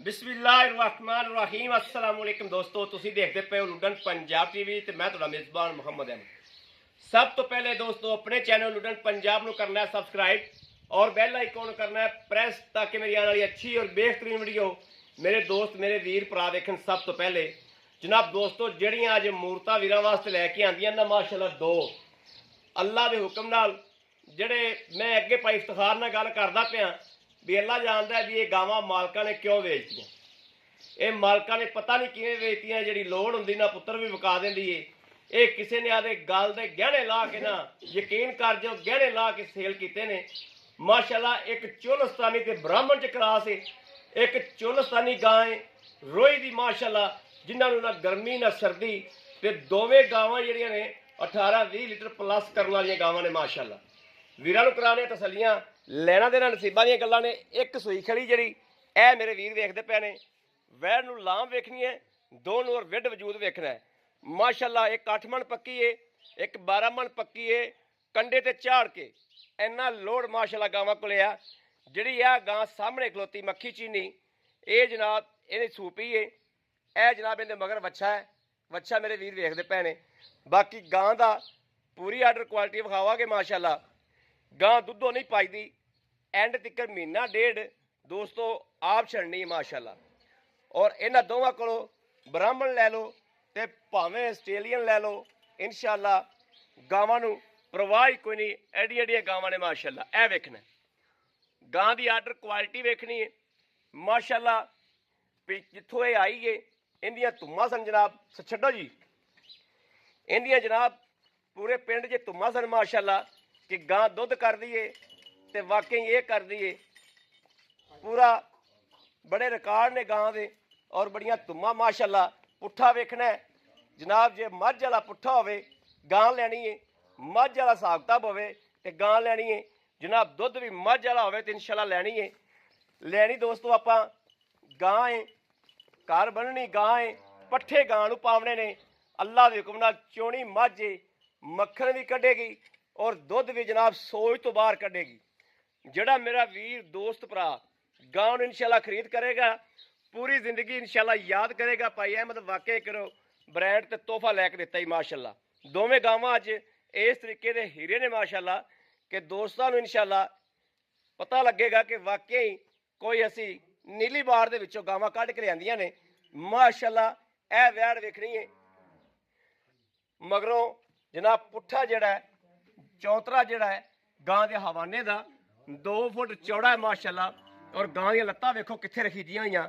बिस्मिल्लाहिर्रहमानिर्रहीम अस्सलाम वालेकुम दोस्तों, तुसी देखते पे हो लुडन पंजाब टीवी ते मैं तुहाडा मेज़बान मुहम्मद अहमद। सब तो पहले दोस्तों अपने चैनल लुडन पंजाब नूं करना है सबसक्राइब और बैल आइकॉन करना है प्रेस ताकि मेरी आने वाली अच्छी और बेहतरीन वीडियो मेरे दोस्त मेरे वीर भरा देखन। सब तो पहले जनाब दोस्तों जड़ियाँ अज मूरतां वीरां वास्ते लैके आंदियां ना माशाअल्लाह दो अल्लाह के हुक्म नाल ਜਿਹੜੇ मैं अगे भाई इफ्तिखार नाल गल करदा पिया भी अल्लाह जानदा भी ये गावां मालकां ने क्यों वेचतियां। ये मालकां ने पता नहीं किवें वेचतियां, जिहड़ी लोड़ हुंदी ना पुत्तर भी विका दिंदी है। ये किसी ने आदे गल दे गहने ला के ना यकीन कर जो गहने ला के सेल कीते ने माशाअल्लाह। एक चोलस्तानी ते ब्राह्मण च क्रॉस है, एक चोलस्तानी गां है रोई दी माशाअल्लाह, जिन्हां नूं ना गर्मी ना सर्दी ते दोवें गावां जिहड़ियां ने 18-20 लीटर प्लस करने वाली गावां ने माशाअल्लाह। वीरां नूं कराने तसल्लियां लैना देना नसीबां दीयां गल्लां ने। एक सूई खड़ी जिहड़ी ए मेरे वीर वेखदे पे ने, वैड़ नूं लाम वेखनी है, दो नूं और विड वजूद वेखना है माशाअल्लाह। एक 8 मन पक्की है, एक 12 मन पक्की है, कंडे ते झाड़ के इन्ना लोड माशाअल्लाह गावां कोले आ। जिहड़ी आ गां सामने खलोती मक्खी चीनी ये जनाब इहदी सूपी है, ए जनाब इहदे मगर वच्छा है, वच्छा मेरे वीर वेखदे पे ने। बाकी गां दा पूरी आर्डर क्वालिटी विखावांगे माशाअल्लाह। गां दुद्धों नहीं पाईदी, एंड तिकर महीना डेढ़ दोस्तों आप छड़नी माशाअल्लाह। और इन्हां दोवां कोलों ब्राह्मण लै लो ते भावें आस्ट्रेलियन लै लो इंशाअल्लाह। गावां नूं परवाह ही कोई नहीं, एडी एडियां गावां ने माशाअल्लाह। ए वेखना गां दी आर्डर क्वालिटी वेखनी है माशाअल्लाह। भी जित्थों ये आई है इंदियां धुम्मां सन जनाब, छड्डो जी इंदियां जनाब पूरे पिंड च धुम्मां सन माशाअल्लाह कि गां दुध कर दी है तो वाकई ये कर दी है पूरा। बड़े रिकॉर्ड ने गां दे और बड़ियां धुम्मां माशाअल्लाह। पुट्ठा वेखना है जनाब, जे मझ वाला पुट्ठा होवे गां लैनी है, मझ वाला हिसाब किताब होवे ते गां लैनी है जनाब। दुध भी मझ वाला होवे ते इंशाअल्लाह लैनी है। लैनी दोस्तों आपां गां है, घर बननी गां है, पट्ठे गां नूं पावणे ने अल्लाह दे हुक्म नाल। चोणी मझ है, मक्खन भी कढेगी और दुध भी जनाब सोच तो बाहर कढेगी। जड़ा मेरा वीर दोस्त भरा गां नूं इंशाअल्लाह खरीद करेगा पूरी जिंदगी इंशाअल्लाह याद करेगा भाई अहमद वाकई करो ब्रांड ते तोहफा लैके दिता ही माशाअल्लाह। दोवें गावां अज इस तरीके दे हीरे ने माशाअल्लाह कि दोस्तां नूं इंशाअल्लाह पता लगेगा कि वाकई कोई असी नीली बार दे विचों गावां कढ के लिआंदियां ने माशाअल्लाह। ए वैड़ वेखनी है मगरों जनाब पुट्ठा जिहड़ा है चौतरा जिहड़ा है गां दे हवाने दा 2 फुट चौड़ा है माशाअल्लाह। और गां दियां लत्तां वेखो कित्थे रखीदियां होईयां,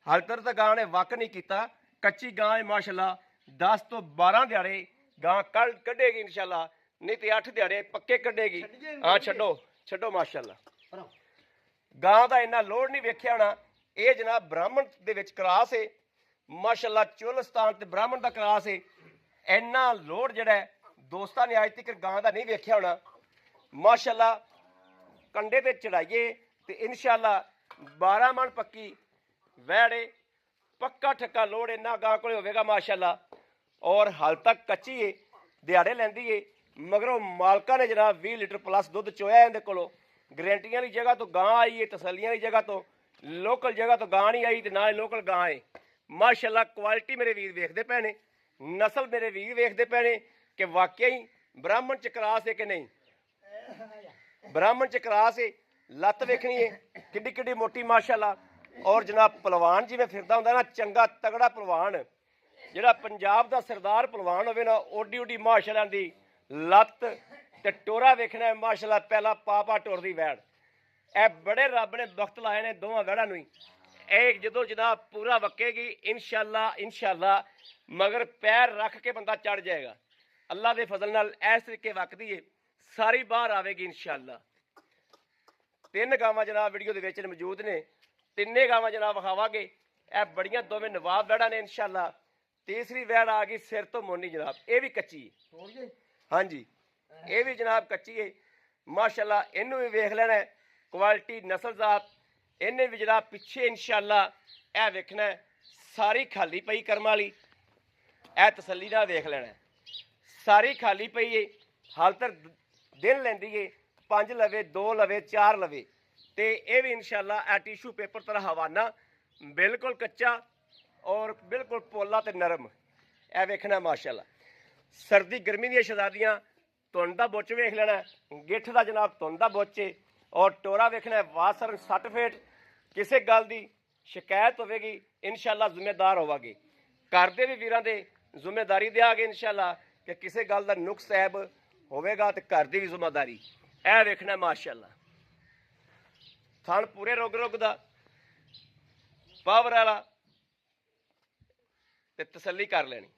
हाल तक तो गां ने वक नहीं कीता, कच्ची गां है माशाअल्लाह। 10 तो 12 दिहाड़े गां कढेगी इंशाअल्लाह, नहीं तो 8 दिहाड़े पक्के कढेगी। हाँ छड्डो छड्डो माशाअल्लाह। गां दा इन्ना लोड नहीं वेख्या होना। ये जनाब ब्राह्मण दे विच क्रॉस है माशाअल्लाह, चोलस्तान ते ब्राह्मण दा क्रॉस है। इन्ना लोड जिहड़ा है दोस्तां ने अज तक गां दा नहीं वेख्या होना माशाअल्लाह। कंडे ते चढ़ाइए तो इंशाअल्लाह 12 मन पक्की वैड़े पक्का ठक्का लोड इन्ना गां कोल होवेगा माशाअल्लाह। और हाल तक कच्ची है, दिहाड़े लैंदी है मगरों मालका ने जनाब 20 लीटर प्लस दुध चोया इहदे कोलों। गारंटियां की जगह तो गां आई है, तसल्लियां की जगह तो लोकल जगह तो गां नहीं आई, तो ना ही लोकल गां है माशाअल्लाह। क्वालिटी मेरे वीर वेखदे पे ने, नस्ल मेरे वीर वेखदे पे ने कि वाकई ब्राह्मण च क्रॉस है कि नहीं। ब्राह्मण च क्रॉस है, लत्त वेखनी है किड्डी किड्डी मोटी माशाअल्लाह। और जनाब पहलवान जिवें फिरदा हुंदा ना चंगा तगड़ा पहलवान, जिहड़ा पंजाब दा सरदार पहलवान होवे ना ओडी ओडी माशाअल्लाह दी लत्त ते टोरा वेखना है माशाअल्लाह। पहला पापा टुरदी वैड़ ए बड़े रब ने वक्त लाए ने दोवां वैड़ां नूं ही। ए जदों जनाब पूरा वक्केगी इंशाअल्लाह इंशाअल्लाह, मगर पैर रख के बंदा चढ़ जाएगा अल्लाह के फजल नाल। इस तरीके वकदी है सारी बाहर आवेगी इंशाअल्लाह। 3 गावां जनाब वीडियो दे विच मौजूद ने, तिन्ने गावां जनाब विखावांगे। ए बड़ियां दोवें नवाब वैड़ां ने इंशाअल्लाह। तीसरी वैड़ आ गई सिर तो मोनी जनाब, ये भी कच्ची है। हाँ जी ये भी जनाब कच्ची है माशाअल्लाह। इनू भी वेख लेना है क्वालिटी नस्ल जात। इन्हें भी जनाब पिछे इंशाअल्लाह ए वेखना है सारी खाली पई कर्म वाली। ए तसल्ली नाल वेख लेना है सारी खाली पई है, हाल तक दिन लैंदी है 5 लवे 2 लवे 4 लवे। तो यह भी इंशाअल्लाह टिशू पेपर तरह हवाना बिल्कुल कच्चा और बिल्कुल पोला ते नरम। ए वेखना माशाल्लाह। सर्दी गर्मी दी शहजादियां धुंद दा बुच वेख लेना, गिठ दा जनाब धुंद दा बुच और टोरा वेखना वासर 60 फीट। किसी गल की शिकायत होगी इंशाल्लाह जिम्मेदार होवागे, घर के भी वीरां दे जिम्मेदारी देंगे इंशाल्लाह कि किसी गल का नुक्स ऐब होगा तो घर की भी जिम्मेदारी। ए वेखना माशाल्लाह थान पूरे रुग रुग दा पावर वाला ते तसल्ली कर लेनी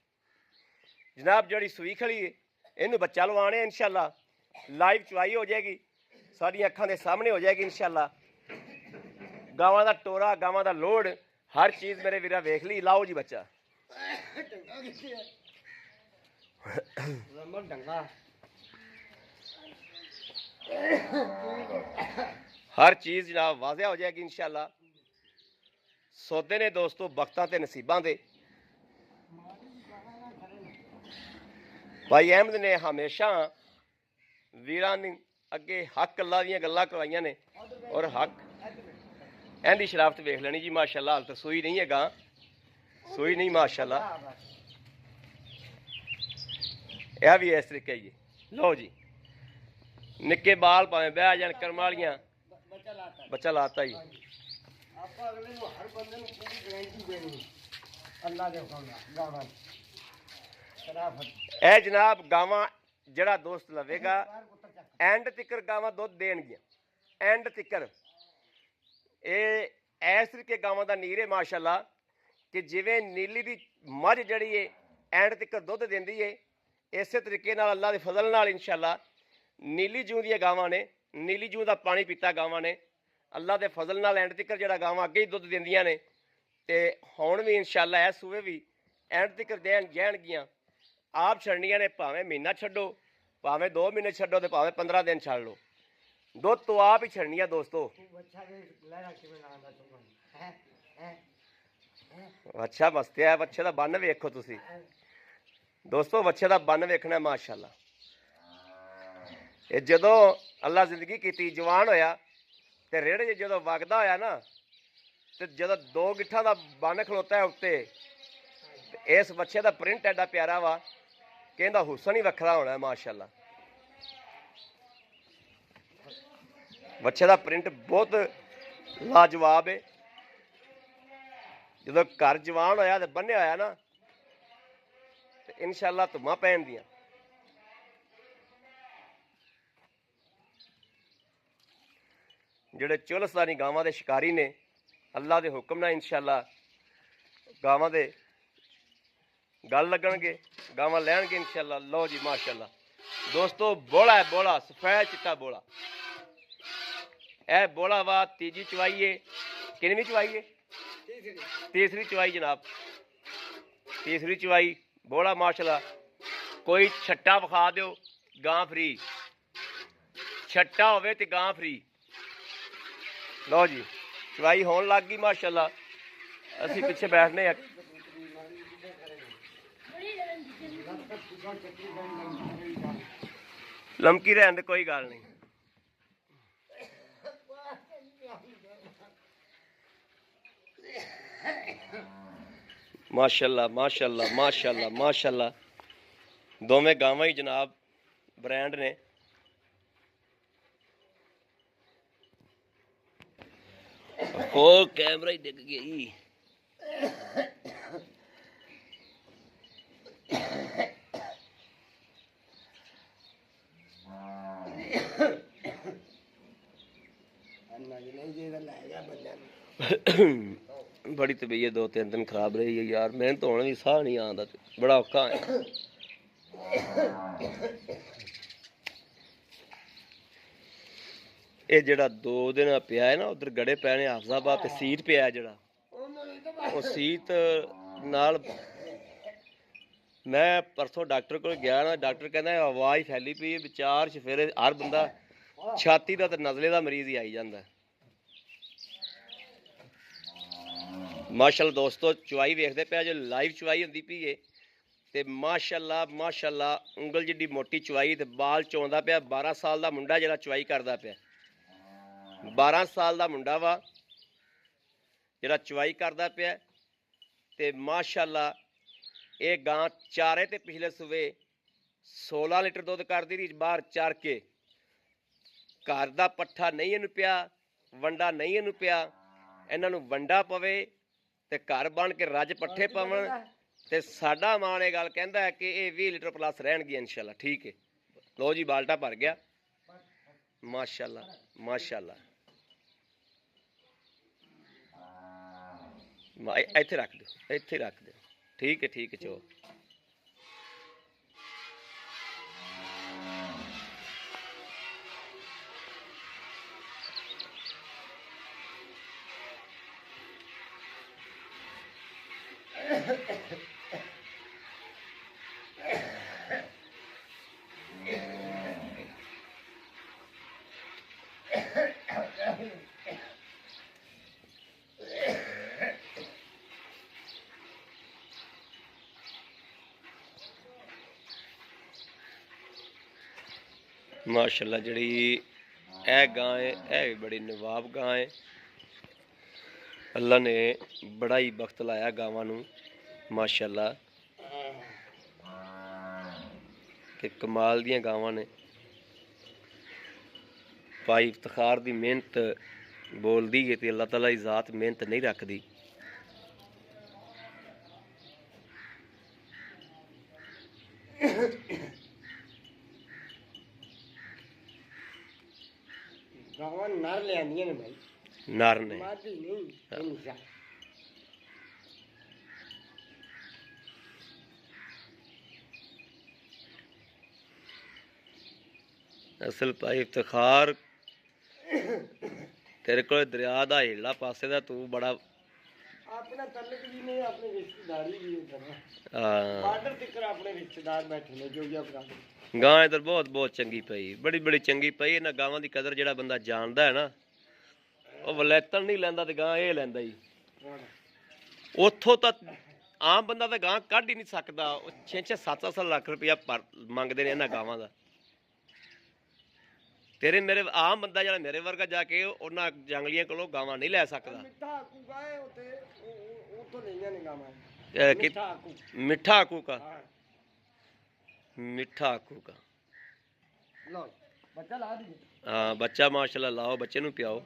जनाब। जड़ी सूई खड़ी है इनू बच्चा लवाने इंशाल्लाह लाइव चवाई हो जाएगी, साड़ी अखां दे सामने हो जाएगी इंशाल्लाह। गावां दा टोरा गावां दा लोड हर चीज़ मेरे वीरा वेख ली। लाओ जी बच्चा हर चीज़ जनाब वाजिया हो जाएगी इंशाल्लाह। सौदे ने दोस्तों वक्तां ते नसीबां दे। भाई अहमद ने हमेशा वीरां ने अगे हक अल्लाह दियां गल्लां करवाइयां ने और हक एंदी शराफत वेख लेनी जी माशाल्लाह। हाल तो सूई नहीं है गां, सूई नहीं माशाल्लाह। यह भी इस तरीके ही लो जी निक्के बाल भावें बह जान कर्म वालियां बच्चा लाता जी। ए जनाब गावां जड़ा दोस्त लवेगा एंड तिकर गावां दुध देणगियां, एंड तिकर इस तरीके गावां दा नीर है माशाल्लाह कि जिवें नीली दी मझ जड़ी है एंड तिकर दुध देंदी है, इस तरीके नाल अल्लाह दे फजल नाल इंशाल्लाह नीली जूं दी गावां ने, नीली जूं दा पानी पीता गावां ने अल्लाह दे फजल नाल एंड तिकर जड़ा गावां अगे ही दुध देंदियां ने ते हुण भी इंशाल्लाह इस सूबे भी एंड तिकर जाणगियां। आप छड़नियां ने भावें महीना छड्डो, भावें 2 महीने छड्डो ते भावें 15 दिन छड़ लो, दुध तो आप ही छड़निया दोस्तों। अच्छा मस्ते है बच्चे का बन वेखो तुसी दोस्तों, बच्चे का बन वेखना माशाल्लाह। जदों अल्लाह जिंदगी की जवान होया ते रेड़े जो वगदा होया ना तो जो 2 गिट्ठां का बन खलोता है उत्ते, इस बच्चे का प्रिंट एडा प्यारा वा कि इहदा हुसन ही वखरा होना है माशाल्लाह। बच्चे का प्रिंट बहुत लाजवाब है। जो घर जवान होया तो बन्ने होया ना तो इंशाल्लाह धुम्मा पैन दियां। जिहड़े चुलस्तानी गावां दे शिकारी ने अल्लाह के हुक्म नाल इंशाल्लाह गावां दे गल लगणगे, गावां लैणगे इंशाल्लाह। लो जी माशाल्लाह दोस्तों बोला है, बोला सफेद चिट्टा बोला। ए बोला वा तीजी चवाई है, किनवी चवाई है? तीसरी चवाई जनाब, तीसरी चवाई बोला माशाल्लाह। कोई छट्टा विखा दो गां फ्री, छट्टा होवे ते गां फ्री। लो जी चवाई होन लग गई माशाल्लाह। असी पिछे बैठने लमकी रहन दे कोई गल नहीं। माशाल्लाह माशाल्लाह माशाल्लाह माशाल्लाह दोवें गावां ही जनाब ब्रांड ने। ओ कैमरा ही डिग गया जी। बड़ी तबीयत 2-3 दिन खराब रही है यार, मैं तो हुण भी साह नहीं आंदा, बड़ा औखा है। ये जड़ा 2 दिन पिया है ना उधर गड़े पैने हाफजाबाद ते सीत पिया है जड़ा, वो सीत नाल मैं परसों डॉक्टर को गया ना, डॉक्टर कहना आवाज़ फैली पई है विचार फिर हर बंदा छाती का तो नज़ले का मरीज ही आई जाता है। माशाल्लाह दोस्तों चवाई वेखते पे जो लाइव चवाई होंदी पई है ते माशाल्लाह माशाल्लाह उंगल जिड्डी मोटी चवाई ते बाल चौंदा पिया। 12 साल का मुंडा जिहड़ा चवाई करदा पिया, 12 साल का मुंडा वा ਜਿਹੜਾ ਚਵਾਈ ਕਰਦਾ ਪਿਆ। ਤੇ ਮਾਸ਼ਾਅੱਲਾ ਇਹ ਗਾਂ ਚਾਰੇ ਤੇ ਪਿਛਲੇ ਸੂਵੇ 16 ਲੀਟਰ ਦੁੱਧ ਕਰਦੀ ਰਹੀ ਬਾਹਰ ਚਰ ਕੇ। ਘਰ ਦਾ ਪੱਠਾ ਨਹੀਂ ਇਹਨੂੰ ਪਿਆ, ਵੰਡਾ ਨਹੀਂ ਇਹਨੂੰ ਪਿਆ। ਇਹਨਾਂ ਨੂੰ ਵੰਡਾ ਪਵੇ ਤੇ ਘਰ ਬਣ ਕੇ ਰੱਜ ਪੱਠੇ ਪਵਣ। ਤੇ ਸਾਡਾ ਮਾਣ ਇਹ ਗੱਲ ਕਹਿੰਦਾ ਹੈ ਕਿ ਇਹ 20 ਲੀਟਰ ਪਲੱਸ ਰਹਿਣਗੇ ਇਨਸ਼ਾਅੱਲਾ। ਠੀਕ ਹੈ, ਲੋ ਜੀ ਬਾਲਟਾ ਭਰ ਗਿਆ। ਮਾਸ਼ਾਅੱਲਾ ਮਾਸ਼ਾਅੱਲਾ। ਇੱਥੇ ਰੱਖ ਦਿਓ, ਇੱਥੇ ਰੱਖ ਦਿਓ। ਠੀਕ ਹੈ ਠੀਕ ਹੈ ਚੋ। माशाल्लाह जड़ी ए गां है, ए बड़ी नवाब गां है। अल्लाह ने बड़ा ही बख्त लाया गावां नूं माशाल्लाह, कि कमाल दियां गावां ने। भाई इफ्तिखार दी मेहनत बोलदी है ते अल्लाह ताला दी ज़ात मेहनत नहीं रखदी। गावां नर ले आंदियां ने भाई, नर ने मादी नहीं इंसा। असल भाई इफ्तिखार तेरे को दरिया दा हेला पासे दा तू बड़ा अपना तल्लक भी नहीं, अपनी रिश्तेदारी भी है करना। बॉर्डर तक अपने रिश्तेदार बैठे ने जो भी गां इधर बहुत बहुत चंगी पई, बड़ी बड़ी चंगी पई। इन्हां गावां दी कदर जेड़ा बंदा जानदा है ना, ਉਹ ਵਲੈਤਨ ਨਹੀਂ ਲੈਂਦਾ ਤੇ ਗਾਂ ਇਹ ਲੈਂਦਾ ਜੀ। ਉੱਥੋਂ ਤਾਂ ਆਮ ਬੰਦਾ ਤਾਂ ਗਾਂ ਕੱਢ ਹੀ ਨਹੀਂ ਸਕਦਾ। ਉਹ 6-7 ਲੱਖ ਰੁਪਇਆ ਮੰਗਦੇ ਨੇ ਇਹਨਾਂ ਗਾਵਾਂ ਦਾ। ਤੇਰੇ ਮੇਰੇ ਆਮ ਬੰਦਾ ਜਿਹੜਾ ਮੇਰੇ ਵਰਗਾ ਜਾ ਕੇ ਉਹਨਾਂ ਜੰਗਲੀਆਂ ਕੋਲੋਂ ਗਾਵਾਂ ਨਹੀਂ ਲੈ ਸਕਦਾ। ਮਿੱਠਾ ਆਕੂ ਗਾਏ ਉਤੇ ਉਹ ਤੋਂ ਲਈਆਂ ਨੇ ਗਾਵਾਂ। ਮਿੱਠਾ ਆਕੂ ਕਾ, ਮਿੱਠਾ ਆਕੂ ਕਾ। लो बच्चा ला दीजिए। हाँ बच्चा माशाल्लाह लाओ, बच्चे नूं पियाओ।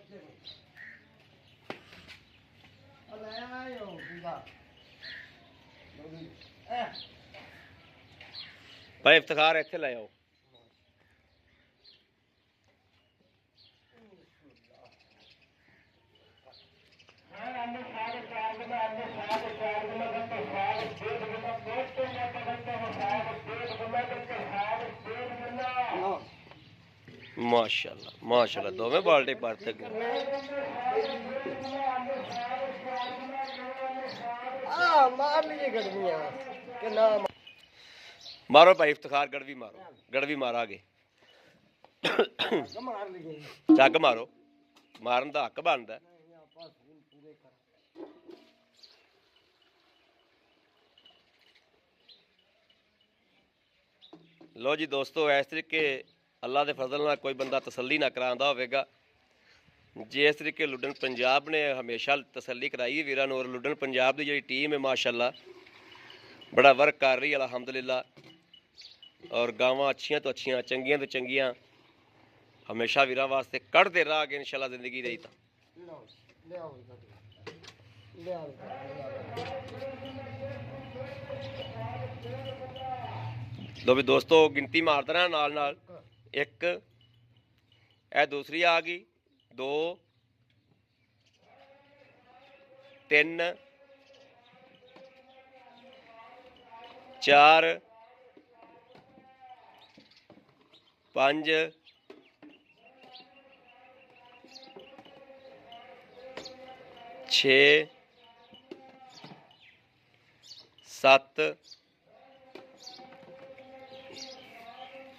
भाई इफ्तिखार इत्थे ले आओ। माशाल्लाह माशाल्लाह दोवें बाल्टे भरते गए। मार लीजिए गड़वियां के ना मारो भाई इफ्तिखार, गड़वी मारो, गड़वी मारा आगे। मार लीजिए, जग मारो, मारन दा हक बनदा। लो जी दोस्तों, इस तरीके अल्लाह के फजल नाल कोई बंदा तसल्ली ना करांदा होवेगा। जे इस तरीके लुडन पंजाब ने हमेशा तसल्ली कराई वीरां नूं। और लुडन पंजाब की जी टीम है माशाल्लाह बड़ा वर्क कर रही है अल्हम्दुलिल्लाह। और गावां अच्छियां तो अच्छियां, चंगियां तो चंगियां हमेशा वीरां वास्ते कढ़दे रह गए इंशाल्लाह जिंदगी रही। तो लो भी दोस्तों गिनती मारते रहा नाल नाल। एक ए दूसरी आ गई, 2 3 4 5 6 7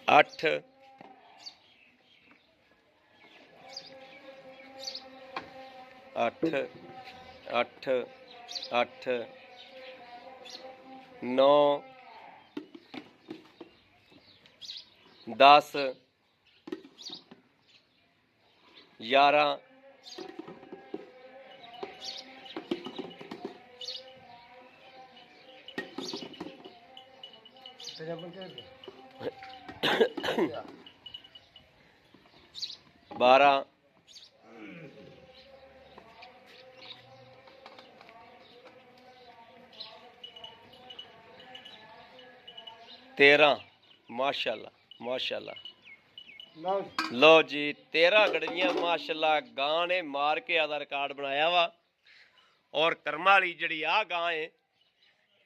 8 8 8 8 9 10 11 ਤਜਰਬਾ ਕਿਹੜਾ 12 13 माशाल्लाह माशाल्लाह ਲਓ लो जी 13 गड़वियां माशाल्लाह गां ने मार के आदा रिकॉर्ड बनाया वा और कर्मा वाली जड़ी आ गां है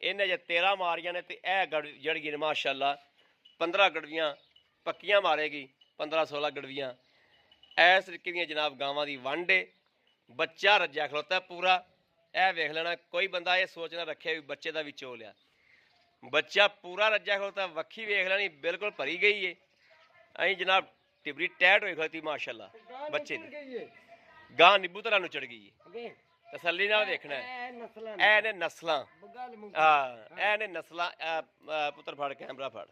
इन्हें जे 13 मारियां ने ते जड़ी ने माशाल्लाह 15 गड़वियां पक्कियां मारेगी 15-16 गड़वियां इस तरीके दी जनाब गावां दी वंड है बच्चा रज्जा खलोता है पूरा ए वेख लेना कोई बंदा ये सोचना रखे भी बच्चे का भी चोल आ बच्चा पूरा रज्जा खलोता वक्खी वेख लेनी बिल्कुल भरी गई है अं जनाब टिबरी टैट हुई खलोती माशाल्लाह बच्चे दी गां नींबू तरह चढ़ गई है तसल्ली नाल देखना है ए ने नस्लां हाँ ए ने नस्लां पुत्र फड़ कैमरा फड़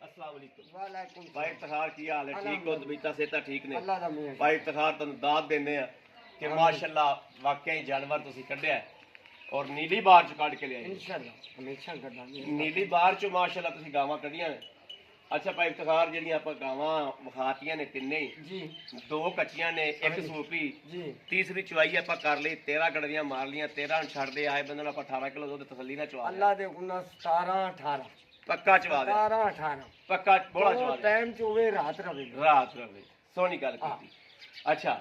अस्सलाम वालेकुम वालेकुम भाई इफ्तिखार की हाल है ठीक हो तबीयत सेहत ठीक ने अल्लाह दा मिहर भाई इफ्तिखार तुहानू दाद देने आ कि माशाल्लाह वाकई जानवर तुसी कढ़िया और नीली बार चो कढ़ के लिया इंशाअल्लाह हमेशा करदांगे नीली बार चो माशाल्लाह तुसी गावां कढ़ियां ने अच्छा भाई इफ्तिखार ਜਿਹੜੀਆਂ ਆਪਾਂ ਗਾਵਾਂ ਵਿਖਾਤੀਆਂ ਨੇ ਤਿੰਨੇ ਹੀ जी ਦੋ ਕੱਚੀਆਂ ਨੇ ਇੱਕ ਸੂਪੀ जी ਤੀਸਰੀ ਚੁਆਈ ਆਪਾਂ ਕਰ ਲਈ 13 ਗੜਵੀਆਂ ਮਾਰ ਲੀਆਂ 13 ਨੂੰ ਛੱਡਦੇ ਆਏ ਬੰਦੇ ਨੂੰ ਆਪਾਂ 18 ਕਿਲੋ ਦੁੱਧ ਤਸੱਲੀ ਨਾਲ ਚਵਾ ਲਿਆ अल्लाह दे गुना 17 18 ਪੱਕਾ ਚਵਾ ਦੇ 17 18 ਪੱਕਾ ਬੋਲਾ ਚਵਾ ਦੇ टाइम च होवे रात रवे ਰਾਤ ਰਵੇ ਸੋਹਣੀ ਗੱਲ ਕੀਤੀ ਅੱਛਾ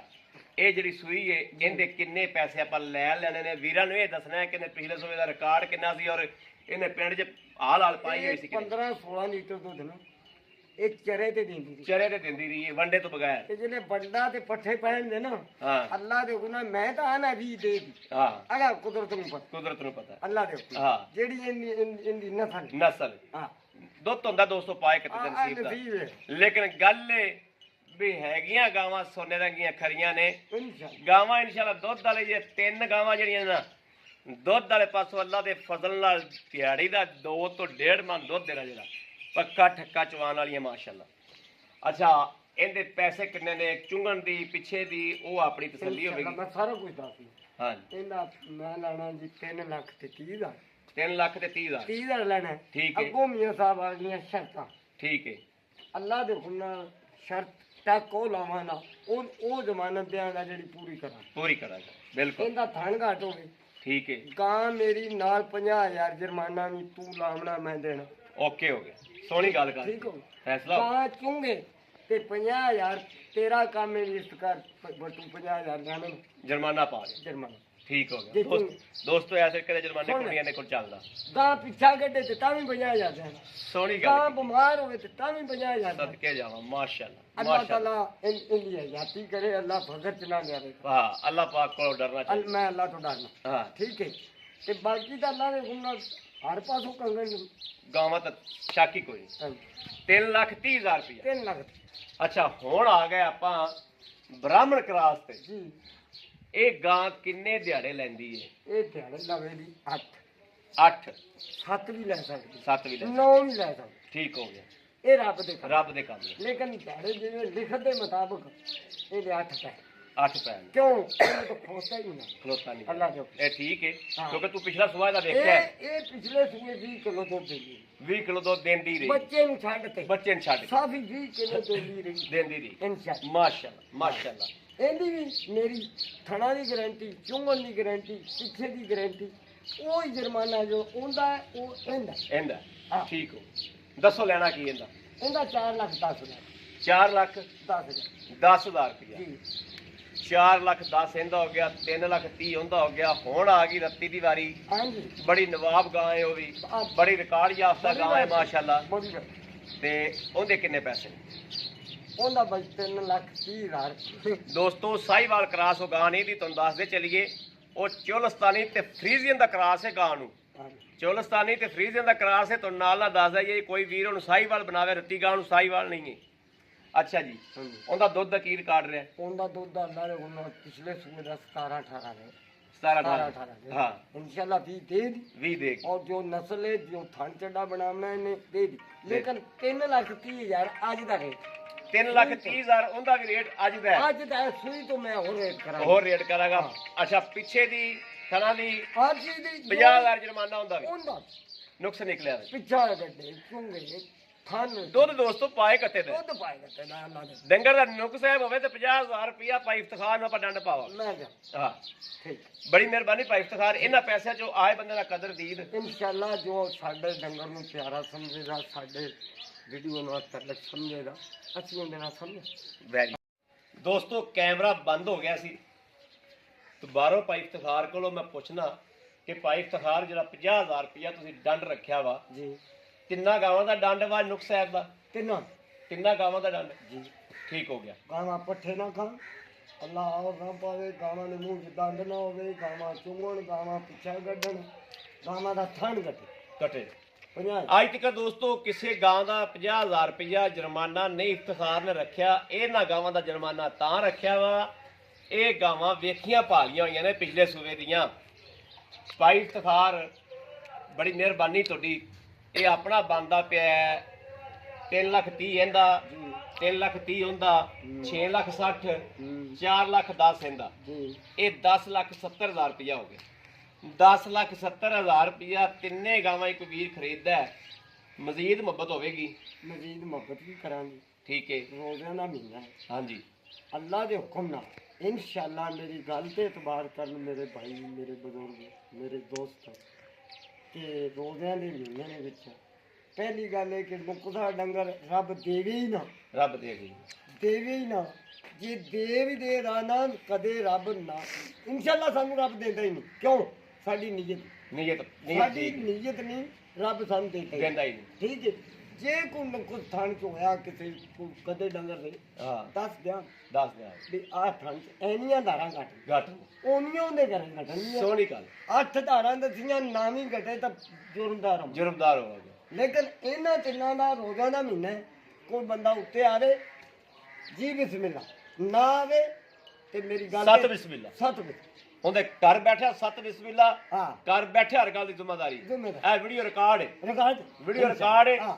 ਇਹ ਜਿਹੜੀ ਸੂਈ ਹੈ ਇਹਦੇ ਕਿੰਨੇ ਪੈਸੇ ਆਪਾਂ ਲੈ ਲੈਣੇ ਨੇ ਵੀਰਾਂ ਨੂੰ ਇਹ ਦੱਸਣਾ ਹੈ ਕਿ ਇਹਨੇ ਪਿਛਲੇ ਸੂਏ ਦਾ ਰਿਕਾਰਡ ਕਿੰਨਾ ਸੀ ਔਰ ਇਹਨੇ ਪਿੰਡ 'ਚ ਹਾਲ ਪਾਈ ਹੋਈ ਸੀ 15 16 ਲੀਟਰ ਦੁੱਧ ਨਾ ਇਹ ਚਰੇ ਤੇ ਦਿੰਦੀ ਸੀ ਚਰੇ ਤੇ ਦਿੰਦੀ ਰਹੀ ਹੈ ਵੰਡੇ ਤੋਂ ਬਗੈਰ ਤੇ ਜਿਹਨੇ ਵੱਡਾ ਤੇ ਪੱਠੇ ਪੈਣਦੇ ਨਾ ਹਾਂ ਅੱਲਾ ਦੇ ਗੁਨਾ ਮੈਂ ਤਾਂ ਆਣਾ ਵੀ ਦੇ ਦੀ ਹਾਂ ਅਗਾ ਕੁਦਰਤ ਨੂੰ ਪਤਾ ਕੁਦਰਤ ਨੂੰ ਪਤਾ ਅੱਲਾ ਦੇ ਹੁਕਮ ਹਾਂ ਜਿਹੜੀ ਇੰਦੀ ਨਸਲ ਨਸਲ ਹਾਂ ਦੁੱਧ ਹੁੰਦਾ ਦੋਸਤੋ ਪਾਏ ਕਿਤੇ ਆ ਨਸੀਬ ਦਾ ਨਸੀਬ ਹੈ ਲੇਕਿਨ ਗੱਲ ਇਹ ਵੀ ਹੈਗੀਆਂ ਗਾਵਾਂ ਸੋਨੇ ਰੰਗੀਆਂ ਖਰੀਆਂ ਨੇ ਇਨਸ਼ਾਅੱਲਾ ਗਾਵਾਂ ਇਨਸ਼ਾਅੱਲਾ ਦੁੱਧ ਵਾਲੇ ਜੇ ਤਿੰਨ ਗਾਵਾਂ ਜਿਹੜੀਆਂ ਨਾ ਦੁੱਧ ਵਾਲੇ ਪਾਸੋਂ ਅੱਲਾ ਦੇ ਫਜ਼ਲ ਨਾਲ ਦਿਹਾੜੀ ਦਾ 2 ਤੋਂ 1.5 ਮਣ ਦੁੱਧ ਦੇਣਾ ਜਿਹੜਾ ਪੱਕਾ ਠੱਕਾ ਚਵਾਨ ਵਾਲੀਆਂ ਮਾਸ਼ਾਅੱਲਾ ਅੱਛਾ ਇਹਦੇ ਪੈਸੇ ਕਿੰਨੇ ਨੇ ਚੁੰਗਣ ਦੀ ਪਿੱਛੇ ਦੀ ਉਹ ਆਪਣੀ ਤਸੱਲੀ ਹੋਵੇਗੀ ਮੈਂ ਸਾਰਾ ਕੁਝ ਦੱਸਦੀ ਹਾਂ ਇਹਦਾ ਮੈਂ ਲੈਣਾ ਜੀ 3 ਲੱਖ ਤੇ 30 ਦਾ 3 ਲੱਖ ਤੇ 30 ਹਜ਼ਾਰ 30 ਦਾ ਲੈਣਾ ਹੈ। ਠੀਕ ਹੈ। ਅੱਗੋਂ ਮੀਆਂ ਸਾਹਿਬ ਆ ਗਈਆਂ ਸ਼ਰਤਾਂ ਠੀਕ ਹੈ ਅੱਲਾ ਦੇ ਹੁਕਮ ਨਾਲ ਸ਼ਰਤ ਤੱਕ ਉਹ ਲਾਵਾਂ ਨਾ ਉਹ ਜ਼ਮਾਨਤ ਦਿਆਂਗਾ ਜਿਹੜੀ ਪੂਰੀ ਕਰਾਂ ਪੂਰੀ ਕਰਾਂਗਾ ਬਿਲਕੁਲ ਇਹਦਾ ਥਣ ਘਾਟ ਹੋਵੇ ਠੀਕ ਹੈ ਗਾਂ ਮੇਰੀ ਨਾਲ 50000 ਜੁਰਮਾਨਾ ਵੀ ਤੂੰ ਲਾਵਣਾ ਮੈਂ ਦੇਣਾ ਓਕੇ ਹੋ ਗਿਆ ਸੋਹਣੀ ਗੱਲ ਕਰ ਠੀਕ ਹੋ ਫੈਸਲਾ ਹੋ ਗਿਆ। ਗਾਂ ਚੁੰਗੇ ਤੇ 50000 ਤੇਰਾ ਕੰਮ ਹੈ ਲਿਸਟ ਕਰ ਬਟੂ 50000 ਜਾਣੇ ਜੁਰਮਾਨਾ ਪਾ ਦੇ ਜੁਰਮਾਨਾ ਠੀਕ ਹੋ ਗਿਆ ਜੇ ਤੂੰ- ਦੋਸਤੋ ਐਸੇ ਕਦੇ ਜੁਰਮਾਨੇ ਸੁਣ ਲੈ। ਕੁੜੀਆਂ ਦੇ ਕੋਲ ਚੱਲਦਾ ਗਾਂ ਪਿੱਛਾ ਗੱਡੇ ਤੇ ਤਾਂ ਵੀ 50000 ਦੇਣਾ ਸੋਹਣੀ ਗਾਂ ਗੱਲ ਬਿਮਾਰ ਹੋਵੇ ਤੇ ਤਾਂ ਵੀ 50000 ਦੇਣਾ ਸਦਕੇ ਜਾਵਾਂ ਮਾਸ਼ਾਅੱਲਾ ਅੱਲਾਹ ਮਾਸ਼ਾਅੱਲਾ ਤਾਲਾ ਇੰਡੀਆ ਯਾਤੀ ਕਰੇ ਅੱਲਾਹ ਭਗਤ ਚ ਨਾ ਜਾਵੇ ਹਾਂ ਅੱਲਾਹ ਪਾਕ ਕੋਲੋਂ ਡਰਨਾ ਚਾਹੀਦਾ ਮੈਂ ਅੱਲਾਹ ਤੋਂ ਡਰਨਾ ਹਾਂ ਠੀਕ ਹੈ ਤੇ ਬਾਕੀ ਤਾਂ ਅੱਲਾਹ ਦੇ ਹੁਕਮ ਨਾਲ ਹਰ ਪਾਸੋਂ ਕੰਗਣ ਗਾਵਾਂ ਤਾਂ ਸ਼ਾਕੀ ਕੋਈ ਨਹੀਂ 3,30,000 ਰੁਪਇਆ 3 ਲੱਖ ਅੱਛਾ ਹੁਣ ਆ ਗਏ ਆਪਾਂ ਬ੍ਰਾਹਮਣ ਕਰਾਸ ਤੇ ਜੀ ਇਹ ਗਾਂ ਕਿੰਨੇ ਦਿਹਾੜੇ ਲੈਂਦੀ ਏ ਇਹ ਦਿਹਾੜੇ ਲਵੇ ਦੀ 8 8 7 ਵੀ ਲੈ ਸਕਦੀ 7 ਵੀ ਲੈ 9 ਵੀ ਲੈ ਸਕਦੀ ਠੀਕ ਹੋ ਗਿਆ ਇਹ ਰੱਬ ਦੇ ਕੰਮ ਰੱਬ ਦੇ ਕੰਮ ਨੇ ਲੇਕਿਨ ਦਿਹਾੜੇ ਜਿਵੇਂ ਲਿਖਤ ਦੇ ਮੁਤਾਬਕ ਇਹਦੇ 8 ਪੈ 8 ਪੈਣ ਕਿਉਂ ਇਹ ਤਾਂ ਖੋਤਾ ਹੀ ਨਹੀਂ ਖਲੋਤਾ ਨਹੀਂ ਅੱਲਾਹ ਦੇ ਹੁਕਮ ਇਹ ਠੀਕ ਹੈ ਹਾਂ। ਕਿਉਂਕਿ ਤੂੰ ਪਿਛਲਾ ਸੁਬਾਹ ਦਾ ਦੇਖਿਆ ਇਹ ਪਿਛਲੇ ਸੂਏ 20 ਕਿਲੋ ਦੁੱਧ ਦਿੰਦੀ 20 ਕਿਲੋ ਦੁੱਧ ਦਿੰਦੀ ਰਹੀ ਬੱਚੇ ਨੂੰ ਛੱਡ ਤੇ ਬੱਚੇ ਨੂੰ ਛੱਡ ਕੇ ਸਾਫੀ 20 ਕਿਲੋ ਦਿੰਦੀ ਰਹੀ ਦਿੰਦੀ ਰਹੀ ਇਨਸ਼ਾਅੱਲਾ ਮਾਸ਼ਾਅੱਲਾ ਮਾਸ਼ਾਅੱਲਾ ਇਹਦੀ ਵੀ ਮੇਰੀ ਥਣਾ ਦੀ ਗਾਰੰਟੀ ਚੁੰਗਣ ਦੀ ਗਾਰੰਟੀ ਪਿੱਛੇ ਦੀ ਗਾਰੰਟੀ ਉਹ ਹੀ ਜੁਰਮਾਨਾ ਜੋ ਉਹਦਾ ਹੈ, ਉਹ ਇਹਦਾ ਇਹਦਾ ਹਾਂ। ਠੀਕ ਹੋ ਦੱਸੋ ਲੈਣਾ ਕੀ ਇਹਦਾ ਇਹਦਾ 4 ਲੱਖ 10 ਹਜ਼ਾਰ 4 ਲੱਖ 10 ਹਜ਼ਾਰ 10,000 ਰੁਪਇਆ ਜੀ 4 ਲੱਖ 10 ਇਹਦਾ ਹੋ ਗਿਆ 3 ਲੱਖ 30 ਉਹਦਾ ਹੋ ਗਿਆ ਹੁਣ ਆ ਗਈ ਰੱਤੀ ਦੀ ਵਾਰੀ ਹਾਂਜੀ ਬੜੀ ਨਵਾਬ ਗਾਂ ਹੈ ਉਹ ਵੀ ਬੜੀ ਰਿਕਾਰਡ ਯਾਫਤਾ ਗਾਂ ਹੈ ਮਾਸ਼ਾਅੱਲਾ ਬੜੀ ਗੱਲ। ਤੇ ਉਹਦੇ ਕਿੰਨੇ ਪੈਸੇ ਉਹਦਾ ਬਸ 3 ਲੱਖ 30 ਹਜ਼ਾਰ ਦੋਸਤੋ ਸਾਹੀਵਾਲ ਕਰਾਸ ਉਹ ਗਾਂ ਨਹੀਂ ਦੀ ਤੁਹਾਨੂੰ ਦੱਸਦੇ ਚੱਲੀਏ ਉਹ ਚੋਲਸਤਾਨੀ ਤੇ ਫਰੀਜ਼ੀਅਨ ਦਾ ਕਰਾਸ ਹੈ ਗਾਂ ਨੂੰ ਚੋਲਸਤਾਨੀ ਤੇ ਫਰੀਜ਼ੀਅਨ ਦਾ ਕਰਾਸ ਹੈ ਤੁਹਾਨੂੰ ਨਾਲ ਦੱਸਦਾ ਜੀ ਕੋਈ ਵੀਰ ਉਹਨੂੰ ਸਾਹੀਵਾਲ ਬਣਾਵੇ ਰੱਤੀ ਗਾਂ ਨੂੰ ਸਾਹੀਵਾਲ ਨਹੀਂ ਹੈ ਅੱਛਾ ਜੀ ਉਹਦਾ ਦੁੱਧ ਦਾ ਕੀ ਰਿਕਾਰਡ ਰਿਹਾ ਉਹਦਾ ਦੁੱਧ ਦਾ ਅੱਲਾ ਦੇ ਹੁਣ ਪਿਛਲੇ ਸੂਏ ਦਾ 17 18 ਹੈ 17 18 18 ਹਾਂ इंशाल्लाह भी दे दी 20 ਦੇ और जो नस्ल है जो थान चढ़ा बनाना है ने दे दी लेकिन 3 लाख 30 हजार आज का रेट 3,30,000 ਉਹਦਾ ਵੀ ਰੇਟ ਅੱਜ ਦਾ ਹੈ। ਅੱਜ ਦਾ ਸੂਈ ਤੋਂ ਮੈਂ ਹੋਰ ਰੇਟ ਕਰਾਂਗਾ, ਹੋਰ ਰੇਟ ਕਰਾਂਗਾ। ਅੱਛਾ ਪਿੱਛੇ ਦੀ ਥਣਾ ਦੀ ਹਰ ਚੀਜ਼ ਦੀ 50,000 ਜੁਰਮਾਨਾ ਹੁੰਦਾ ਵੀ ਉਹਦਾ ਨੁਕਸ ਨਿਕਲਿਆ ਵੇ। ਪਿੱਛਾ ਗੱਡੇ ਚੁੰਗੇ ਥਨ ਦੁੱਧ ਦੋਸਤੋ ਪਾਏ ਕੱਤੇ ਦੇ ਦੁੱਧ ਪਾਏਗਾ ਤੇ ਨਾ ਅੱਲਾ ਦੇ ਡੰਗਰ ਦਾ ਨੁਕਸ ਸਾਹਿਬ ਹੋਵੇ ਤੇ 50,000 ਰੁਪਇਆ ਭਾਈ ਇਫਤਖਾਰ ਨੂੰ ਆਪਾਂ ਡੰਡ ਪਾਵਾ। ਮੈਂ ਜਾ ਹਾਂ ਠੀਕ ਬੜੀ ਮਿਹਰਬਾਨੀ ਭਾਈ ਇਫਤਖਾਰ। ਇਹਨਾਂ ਪੈਸਿਆਂ ਚੋਂ ਆਏ ਬੰਦੇ ਦਾ ਕਦਰ ਦੀਦ। ਇਨਸ਼ਾਅੱਲਾ ਜੋ ਸਾਡੇ ਡੰਗਰ ਨੂੰ ਪਿਆਰਾ ਸਮਝੇਗਾ, ਸਾਡੇ ਵੀਡੀਓ ਨੂੰ ਤਲਕ ਸਮਝੇਗਾ, ਅਸੀਂ ਉਹਦੇ ਨਾਲ ਸਮਝ। ਵੈਰੀ ਦੋਸਤੋ ਕੈਮਰਾ ਬੰਦ ਹੋ ਗਿਆ ਸੀ ਤੇ ਬਾਹਰੋਂ ਭਾਈ ਇਫਤਖਾਰ ਕੋਲੋਂ ਮੈਂ ਪੁੱਛਣਾ ਕਿ ਭਾਈ ਇਫਤਖਾਰ ਜਿਹੜਾ 50,000 ਰੁਪਇਆ ਤੁਸੀਂ ਡੰਡ ਰੱਖਿਆ ਵਾ, ਜੀ ਤਿੰਨਾਂ ਗਾਵਾਂ ਦਾ ਡੰਡ ਵਾ ਨੁਕਸ ਸਾਹਿਬ ਦਾ? ਤਿੰਨਾਂ ਤਿੰਨਾਂ ਗਾਵਾਂ ਦਾ ਡੰਡ ਜੀ ਠੀਕ ਹੋ ਗਿਆ। ਗਾਵਾਂ ਪੱਠੇ ਨਾ ਖਾਣ, ਅੱਲਾ ਔਰ ਨਾ ਪਾਵੇ, ਗਾਵਾਂ ਦੇ ਮੂੰਹ 'ਚ ਦੰਦ ਨਾ ਹੋਵੇ, ਗਾਵਾਂ ਚੁੰਗਣ, ਗਾਵਾਂ ਪਿੱਛਾ ਕੱਢਣ, ਗਾਵਾਂ ਦਾ ਥਣ ਕੱਟੇ ਕਟੇ। 50 ਅੱਜ ਤੱਕ ਦੋਸਤੋ ਕਿਸੇ ਗਾਂ ਦਾ 50,000 ਰੁਪਇਆ ਜੁਰਮਾਨਾ ਨਹੀਂ ਇਫਤਖਾਰ ਨੇ ਰੱਖਿਆ। ਇਹਨਾਂ ਗਾਵਾਂ ਦਾ ਜੁਰਮਾਨਾ ਤਾਂ ਰੱਖਿਆ ਵਾ, ਇਹ ਗਾਵਾਂ ਵੇਖੀਆਂ ਭਾਲੀਆਂ ਹੋਈਆਂ ਨੇ ਪਿਛਲੇ ਸੂਬੇ ਦੀਆਂ। ਭਾਈ ਇਫਤਖਾਰ ਬੜੀ ਮਿਹਰਬਾਨੀ ਤੁਹਾਡੀ। ਇਹ ਆਪਣਾ ਬਣਦਾ ਪਿਆ 3,30,000 ਇਹਦਾ, 3,30,000 ਉਹਦਾ, 6,60,000, 4,10,000 ਇਹਦਾ, ਜੀ ਇਹ 10,70,000 ਰੁਪਇਆ ਹੋ ਗਿਆ। 10,70,000 ਰੁਪਇਆ ਤਿੰਨੇ ਗਾਵਾਂ ਇੱਕ ਵੀਰ ਖਰੀਦਦਾ ਹੈ। ਮਜ਼ੀਦ ਮੁਹੱਬਤ ਹੋਵੇਗੀ, ਮਜ਼ੀਦ ਮੁਹੱਬਤ ਵੀ ਕਰਾਂਗੇ। ਠੀਕ ਹੈ ਰੋਜ਼ਿਆਂ ਦਾ ਮਹੀਨਾ ਹੈ, ਹਾਂਜੀ ਅੱਲਾ ਦੇ ਹੁਕਮ ਨਾਲ ਇਨਸ਼ਾਅੱਲਾ। ਮੇਰੀ ਗੱਲ ਤੇ ਇਤਬਾਰ ਕਰਨ ਮੇਰੇ ਭਾਈ, ਮੇਰੇ ਬਜ਼ੁਰਗ, ਮੇਰੇ ਦੋਸਤ, ਕਿ ਰੋਜ਼ਿਆਂ ਦੇ ਮਹੀਨੇ ਦੇ ਵਿੱਚ ਪਹਿਲੀ ਗੱਲ ਇਹ ਕਿ ਮੁਕਦਾ ਡੰਗਰ ਰੱਬ ਦੇਵੇ ਹੀ ਨਾ, ਰੱਬ ਦੇ ਗਈ। ਦੇਵੇ ਹੀ ਨਾ। ਜੇ ਦੇ ਵੀ ਦੇ ਰਾਣਾ ਕਦੇ ਰੱਬ ਨਾ, ਇਨਸ਼ਾਅੱਲਾ ਸਾਨੂੰ ਰੱਬ ਦਿੰਦਾ ਹੀ ਨਹੀਂ। ਕਿਉਂ? ਸਾਡੀ ਨੀਅਤ, ਨੀਅਤ ਸਾਡੀ ਨੀਅਤ ਨਹੀਂ, ਰੱਬ ਸਾਨੂੰ ਦਿੰਦਾ ਦਿੰਦਾ ਹੀ ਨਹੀਂ। ਠੀਕ ਹੈ। ਜੇ ਕੋਈ ਕੁਝ ਥਣ ਚ ਹੋਇਆ ਕਿਸੇ ਕਦੇ ਡੰਗਰ ਦੇ, ਹਾਂ ਦੱਸ ਦਿਆਂ ਦੱਸ ਦਿਆਂ ਵੀ ਆਹ ਥਣ ਚ ਐਨੀਆਂ ਧਾਰਾਂ ਘੱਟ ਘੱਟ ਉਹਨੀਆਂ ਦੇ ਘਰਾਂ ਘਟਣਗੀਆਂ। ਸੋਹਣੀ ਗੱਲ। 8 ਧਾਰਾਂ ਦੱਸੀਆਂ ਨਾਵੀਂ ਘਟੇ ਤਾਂ ਜੁਰਮਦਾਰ ਹੋ। ਜੁਰਮਦਾਰ ਹੋ ਗਿਆ। ਲੇਕਿਨ ਇਹਨਾਂ ਤਿੰਨਾਂ ਦਾ ਰੋਜ਼ਾ ਦਾ ਮਹੀਨਾ ਹੈ। ਕੋਈ ਬੰਦਾ ਉੱਤੇ ਆਵੇ ਜੀ ਬਿਸਮਿਲ੍ਲਾ, ਨਾ ਆਵੇ ਤੇ ਮੇਰੀ ਗੱਲ ਸੱਤ ਬਿਸਮਿਲ੍ਲਾ, ਸੱਤ ਬਿਸਮਿਲ੍ਲਾ ਉਹਦੇ ਘਰ ਬੈਠਿਆ ਸੱਤ ਬਿਸਮਿਲ੍ਲਾ, ਹਾਂ ਘਰ ਬੈਠੇ ਹਰ ਗੱਲ ਦੀ ਜ਼ਿੰਮੇਵਾਰੀ। ਜ਼ਿੰਮੇਵਾਰ ਇਹ ਵੀਡੀਓ ਰਿਕਾਰਡ ਹੈ, ਰਿਕਾਰਡ ਵੀਡੀਓ ਰਿਕਾਰਡ ਹੈ। ਹਾਂ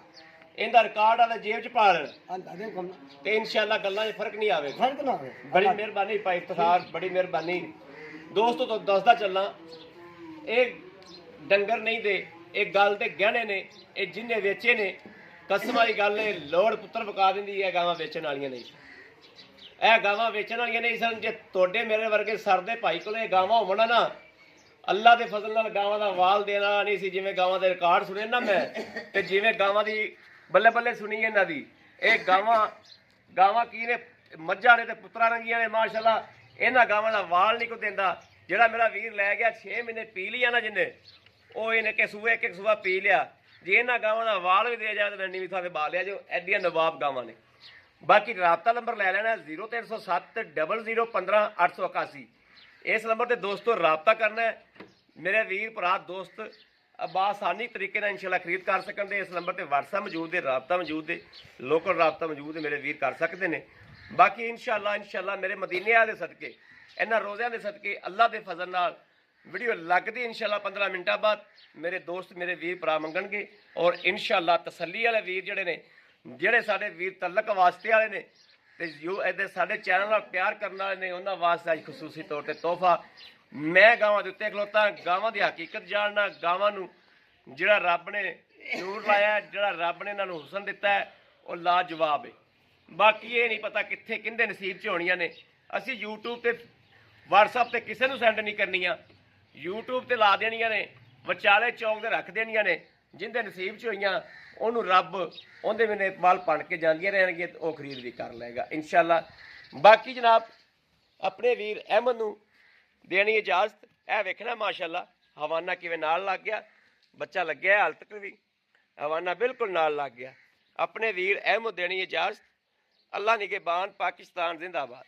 ਇਹਦਾ ਰਿਕਾਰਡ ਵਾਲੇ ਜੇਬ ਚ ਪਾ ਲੈਣ ਅੱਲਾ ਦੇ ਹੁਕਮ ਤੇ ਇਨਸ਼ਾਅੱਲਾ ਗੱਲਾਂ 'ਚ ਫਰਕ ਨਹੀਂ ਆਵੇਗਾ। ਫਰਕ ਨਾ ਹੋਵੇ। ਬੜੀ ਮਿਹਰਬਾਨੀ ਭਾਈ ਇਫਤਖਾਰ, ਬੜੀ ਮਿਹਰਬਾਨੀ ਦੋਸਤੋ। ਤੋਂ ਦੱਸਦਾ ਚੱਲਾਂ, ਇਹ ਡੰਗਰ ਨਹੀਂ ਦੇ, ਇਹ ਗੱਲ ਤੇ ਗਹਿਣੇ ਨੇ। ਇਹ ਜਿੰਨੇ ਵੇਚੇ ਨੇ ਕਸਮ ਵਾਲੀ ਗੱਲ ਹੈ, ਲੋੜ ਪੁੱਤਰ ਵਕਾ ਦਿੰਦੀ ਹੈ। ਗਾਵਾਂ ਵੇਚਣ ਵਾਲੀਆਂ ਨਹੀਂ, ਇਹ ਗਾਵਾਂ ਵੇਚਣ ਵਾਲੀਆਂ ਨਹੀਂ ਸਨ। ਜੇ ਤੁਹਾਡੇ ਮੇਰੇ ਵਰਗੇ ਸਰਦੇ ਭਾਈ ਕੋਲ ਇਹ ਗਾਵਾਂ ਹੋਵਣ ਨਾ, ਅੱਲਾ ਦੇ ਫਜ਼ਲ ਨਾਲ ਗਾਵਾਂ ਦਾ ਵਾਲ ਦੇਣ ਵਾਲਾ ਨਹੀਂ ਸੀ। ਜਿਵੇਂ ਗਾਵਾਂ ਦੇ ਰਿਕਾਰਡ ਸੁਣੇ ਨਾ ਮੈਂ, ਤੇ ਜਿਵੇਂ ਗਾਵਾਂ ਦੀ ਬੱਲੇ ਬੱਲੇ ਸੁਣੀ ਇਹਨਾਂ ਦੀ। ਇਹ ਗਾਵਾਂ ਕੀ ਨੇ, ਮੱਝਾਂ ਨੇ ਤੇ ਪੁੱਤਰਾਂ ਰੰਗੀਆਂ ਨੇ ਮਾਸ਼ਾਅੱਲਾ। ਇਹਨਾਂ ਗਾਵਾਂ ਦਾ ਵਾਲ ਨਹੀਂ ਕੋ ਦਿੰਦਾ। ਜਿਹੜਾ ਮੇਰਾ ਵੀਰ ਲੈ ਗਿਆ 6 ਮਹੀਨੇ ਪੀ ਲਿਆ ਨਾ ਜਿੰਨੇ, ਉਹ ਇਹਨੇ ਕਿ ਸੂਏ ਇੱਕ ਸੂਆ ਪੀ ਲਿਆ। ਜੇ ਇਹਨਾਂ ਗਾਵਾਂ ਦਾ ਵਾਲ ਵੀ ਦੇ ਜਾਵੇ ਤਾਂ ਮੈਂ ਨੀਵੀਂ ਥਾਂ ਤੇ ਬਾ ਲਿਆ ਜੋ। ਐਡੀਆਂ ਨਵਾਬ ਗਾਵਾਂ ਨੇ। ਬਾਕੀ ਰਾਬਤਾ ਨੰਬਰ ਲੈ ਲੈਣਾ 0307 0015 881। ਇਸ ਨੰਬਰ ਤੇ ਦੋਸਤੋ ਰਾਬਤਾ ਕਰਨਾ ਹੈ। ਮੇਰੇ ਵੀਰ ਭਰਾ ਦੋਸਤ ਆਸਾਨੀ ਤਰੀਕੇ ਨਾਲ ਇਨਸ਼ਾਅੱਲਾ ਖਰੀਦ ਕਰ ਸਕਣ ਦੇ। ਇਸ ਨੰਬਰ ਤੇ WhatsApp ਮੌਜੂਦ ਹੈ, ਰਾਬਤਾ ਮੌਜੂਦ ਹੈ, ਲੋਕਲ ਰਾਬਤਾ ਮੌਜੂਦ ਹੈ। ਮੇਰੇ ਵੀਰ ਕਰ ਸਕਦੇ ਨੇ। ਬਾਕੀ ਇਨਸ਼ਾਅੱਲਾ ਮੇਰੇ ਮਦੀਨੇ ਵਾਲੇ ਸਦਕੇ, ਇਹਨਾਂ ਰੋਜ਼ਿਆਂ ਦੇ ਸਦਕੇ, ਅੱਲਾ ਦੇ ਫਜ਼ਲ ਨਾਲ ਵੀਡੀਓ ਲੱਗਦੀ ਇਨਸ਼ਾਅੱਲਾ 15 ਮਿੰਟਾਂ ਬਾਅਦ ਮੇਰੇ ਦੋਸਤ, ਮੇਰੇ ਵੀਰ ਭਰਾ ਮੰਗਣਗੇ। ਔਰ ਇਨਸ਼ਾਅੱਲਾ ਤਸੱਲੀ ਵਾਲੇ ਵੀਰ ਜਿਹੜੇ ਨੇ, ਜਿਹੜੇ ਸਾਡੇ ਵੀਰ ਤਲਕ ਵਾਸਤੇ ਵਾਲੇ ਨੇ ਤੇ ਜੋ ਇਹਦੇ ਸਾਡੇ ਚੈਨਲ ਨਾਲ ਪਿਆਰ ਕਰਨ ਵਾਲੇ ਨੇ, ਉਹਨਾਂ ਵਾਸਤੇ ਅੱਜ ਖਸੂਸੀ ਤੌਰ ਤੇ ਤੋਹਫਾ। ਮੈਂ ਗਾਵਾਂ ਦੇ ਉੱਤੇ ਖਲੋਤਾ, ਗਾਵਾਂ ਦੀ ਹਕੀਕਤ ਜਾਣਨਾ, ਗਾਵਾਂ ਨੂੰ ਜਿਹੜਾ ਰੱਬ ਨੇ ਨੂਰ ਲਾਇਆ, ਜਿਹੜਾ ਰੱਬ ਨੇ ਇਹਨਾਂ ਨੂੰ ਹੁਸਨ ਦਿੱਤਾ ਹੈ, ਉਹ ਲਾਜਵਾਬ ਹੈ। ਬਾਕੀ ਇਹ ਨਹੀਂ ਪਤਾ ਕਿੱਥੇ ਕਿੰਦੇ ਨਸੀਬ 'ਚ ਹੋਣੀਆਂ ਨੇ। ਅਸੀਂ YouTube ਤੇ WhatsApp ਤੇ ਕਿਸੇ ਨੂੰ ਸੈਂਡ ਨਹੀਂ ਕਰਨੀਆਂ, YouTube ਤੇ ਲਾ ਦੇਣੀਆਂ ਨੇ, ਵਿਚਾਲੇ ਚੌਕ ਤੇ ਰੱਖ ਦੇਣੀਆਂ ਨੇ। ਜਿੰਦੇ ਨਸੀਬ 'ਚ ਹੋਈਆਂ ਉਹਨੂੰ ਰੱਬ ਉਹਦੇ ਵੀ ਵੱਲ ਪਣ ਕੇ ਜਾਂਦੀਆਂ ਰਹਿਣਗੀਆਂ ਤੇ ਉਹ ਖਰੀਦ ਵੀ ਕਰ ਲਏਗਾ ਇਨਸ਼ਾਅੱਲਾ। ਬਾਕੀ ਜਨਾਬ ਆਪਣੇ ਵੀਰ ਅਹਿਮਦ ਨੂੰ ਦੇਣੀ ਇਜਾਜ਼ਤ। ਇਹ ਵੇਖਣਾ ਮਾਸ਼ਾਅੱਲਾ ਹਵਾਨਾ ਕਿਵੇਂ ਨਾਲ ਲੱਗ ਗਿਆ, ਬੱਚਾ ਲੱਗਿਆ ਹਾਲ ਤੱਕ ਵੀ ਹਵਾਨਾ ਬਿਲਕੁਲ ਨਾਲ ਲੱਗ ਗਿਆ। ਆਪਣੇ ਵੀਰ ਅਹਿਮਦ ਦੇਣੀ ਇਜਾਜ਼ਤ। ਅੱਲਾ ਨਿਗਹਿਬਾਨ, ਪਾਕਿਸਤਾਨ ਜ਼ਿੰਦਾਬਾਦ।